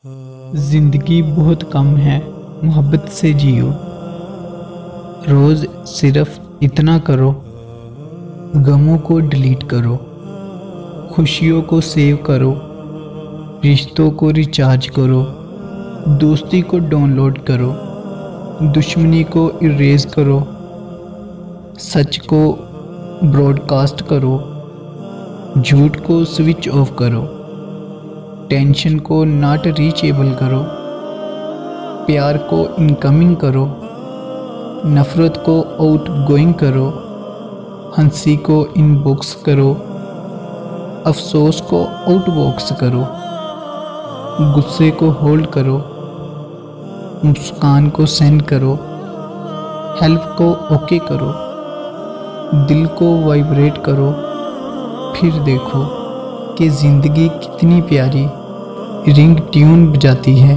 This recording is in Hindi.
जिंदगी बहुत कम है, मोहब्बत से जियो। रोज सिर्फ इतना करो, गमों को डिलीट करो, खुशियों को सेव करो, रिश्तों को रिचार्ज करो, दोस्ती को डाउनलोड करो, दुश्मनी को इरेज करो, सच को ब्रॉडकास्ट करो, झूठ को स्विच ऑफ करो, टेंशन को नॉट रीचेबल करो, प्यार को इनकमिंग करो, नफ़रत को आउट गोइंग करो, हंसी को इनबॉक्स करो, अफसोस को आउटबॉक्स करो, गुस्से को होल्ड करो, मुस्कान को सेंड करो, हेल्प को ओके करो, दिल को वाइब्रेट करो। फिर देखो कि ज़िंदगी कितनी प्यारी रिंग ट्यून बजाती है।